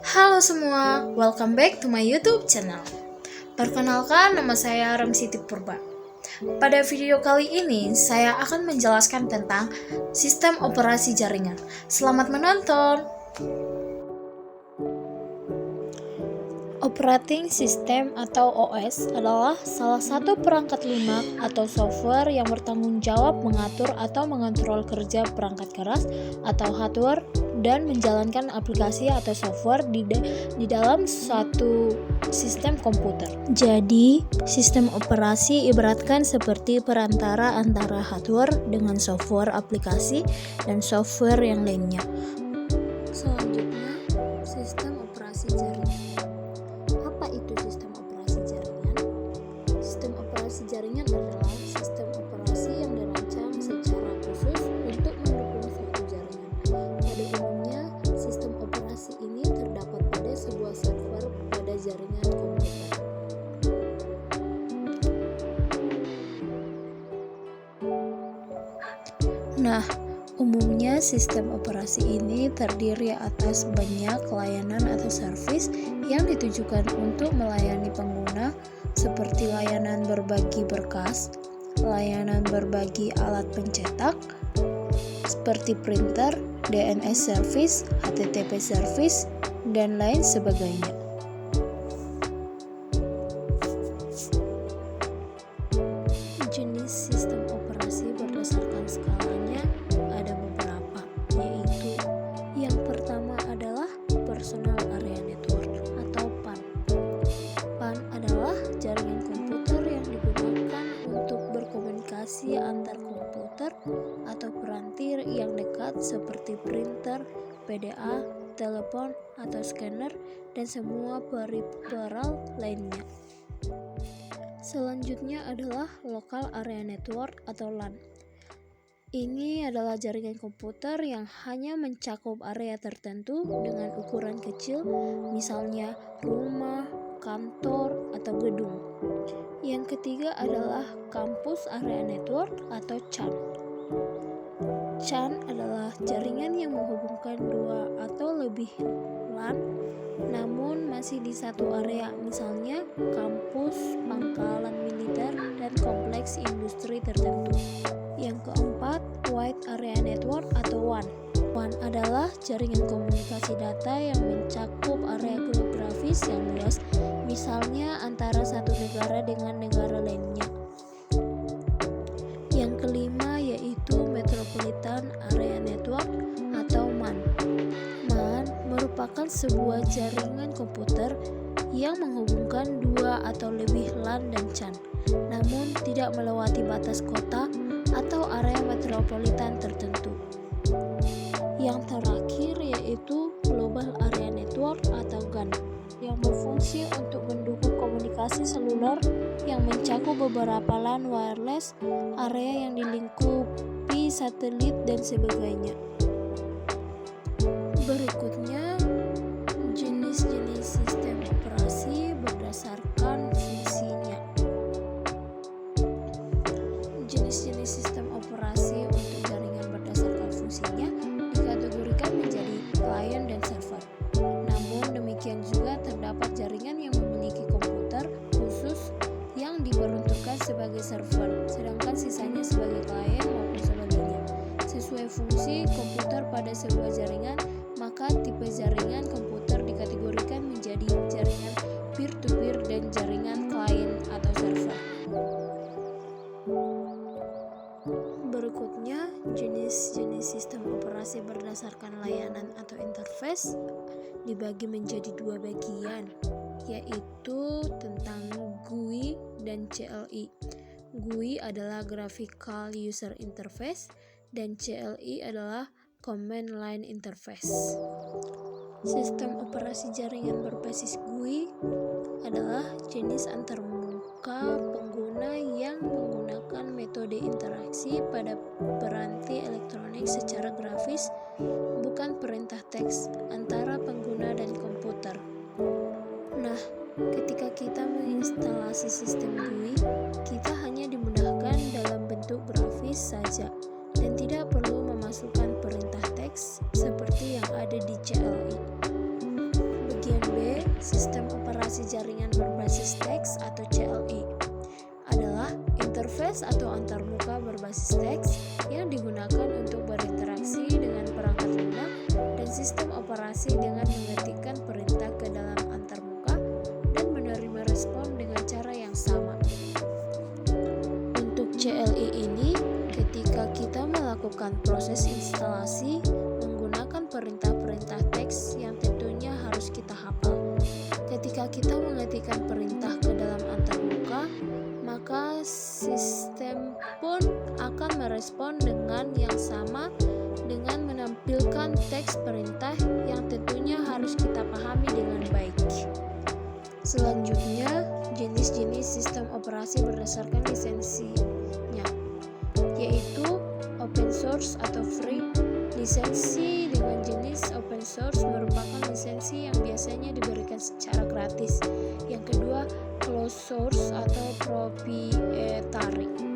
Halo semua, welcome back to my YouTube channel. Perkenalkan, nama saya Ramsiti Purba. Pada video kali ini, saya akan menjelaskan tentang sistem operasi jaringan. Selamat menonton! Operating System atau OS adalah salah satu perangkat lunak atau software yang bertanggung jawab mengatur atau mengontrol kerja perangkat keras atau hardware dan menjalankan aplikasi atau software di dalam suatu sistem komputer. Jadi, sistem operasi ibaratkan seperti perantara antara hardware dengan software aplikasi dan software yang lainnya. Selanjutnya, sistem operasi jaringan. Apa itu sistem operasi jaringan? Sistem operasi jaringan adalah sistem operasi yang dirancang secara khusus untuk mendukung suatu jaringan. Pada umumnya, sistem operasi ini terdapat pada sebuah server pada jaringan komputer. Nah, umumnya sistem operasi ini terdiri atas banyak layanan atau servis yang ditujukan untuk melayani pengguna seperti layanan berbagi berkas, layanan berbagi alat pencetak seperti printer, DNS service, HTTP service, dan lain sebagainya. Jenis sistem operasi berdasarkan skalanya ada beberapa, yaitu yang pertama adalah Personal Area Network atau PAN. PAN adalah jaringan komputer yang digunakan untuk berkomunikasi antar komputer atau peranti yang dekat seperti printer, PDA, telepon atau scanner, dan semua periperal lainnya. Selanjutnya adalah Local Area Network atau LAN. Ini adalah jaringan komputer yang hanya mencakup area tertentu dengan ukuran kecil, misalnya rumah, kantor, atau gedung. Yang ketiga adalah Campus Area Network atau CAN. CAN adalah jaringan yang menghubungkan dua atau lebih LAN namun masih di satu area, misalnya kampus, pangkalan militer, dan kompleks industri tertentu. Yang keempat, Wide Area Network atau WAN. WAN adalah jaringan komunikasi data yang mencakup area geografis yang luas, misalnya antara satu negara dengan negara lainnya. Yang kelima yaitu Metropolitan Area Network atau MAN. MAN merupakan sebuah jaringan komputer yang menghubungkan dua atau lebih LAN dan CAN, namun tidak melewati batas kota atau area metropolitan tertentu. Yang terakhir yaitu Global Area Network atau GAN, yang berfungsi untuk mendukung komunikasi seluler yang mencakup beberapa LAN wireless, area yang dilingkupi satelit, dan sebagainya. Berikutnya, jenis-jenis sistem operasi berdasarkan fungsinya. Jenis-jenis sistem operasi untuk jaringan berdasarkan fungsinya dikategorikan menjadi client dan server. Namun demikian juga terdapat jaringan yang memiliki komputer khusus yang diperuntukkan sebagai server, sedangkan sisanya sebagai client maupun sebaliknya. Sesuai fungsi komputer pada sebuah jaringan, maka tipe jaringan komputer dikategorikan menjadi jaringan peer-to-peer dan jaringan client atau server. Berikutnya, jenis-jenis sistem operasi berdasarkan layanan atau interface dibagi menjadi dua bagian, yaitu tentang GUI dan CLI. GUI adalah Graphical User Interface dan CLI adalah Command Line Interface. Sistem operasi jaringan berbasis GUI adalah jenis antarmuka pengguna yang menggunakan metode interaksi pada peranti elektronik secara grafis, bukan perintah teks antara pengguna dan komputer. Nah, ketika kita menginstalasi sistem GUI, kita hanya dimudahkan dalam bentuk grafis saja dan tidak perlu memasukkan perintah teks seperti yang ada di CLI. Sistem operasi jaringan berbasis teks atau CLI adalah interface atau antarmuka berbasis teks yang digunakan untuk berinteraksi dengan perangkat lunak dan sistem operasi dengan mengetikkan perintah ke dalam antarmuka dan menerima respon dengan cara yang sama. Untuk CLI ini, ketika kita melakukan proses instalasi menggunakan perintah-perintah teks yang tentunya harus kita hafal. Ketika kita mengetikkan perintah ke dalam antarmuka, maka sistem pun akan merespon dengan yang sama dengan menampilkan teks perintah yang tentunya harus kita pahami dengan baik. Selanjutnya, jenis-jenis sistem operasi berdasarkan lisensinya, yaitu open source atau free. Lisensi dengan jenis open source merupakan lisensi yang biasanya diberikan secara gratis. Yang kedua, closed source atau proprietary.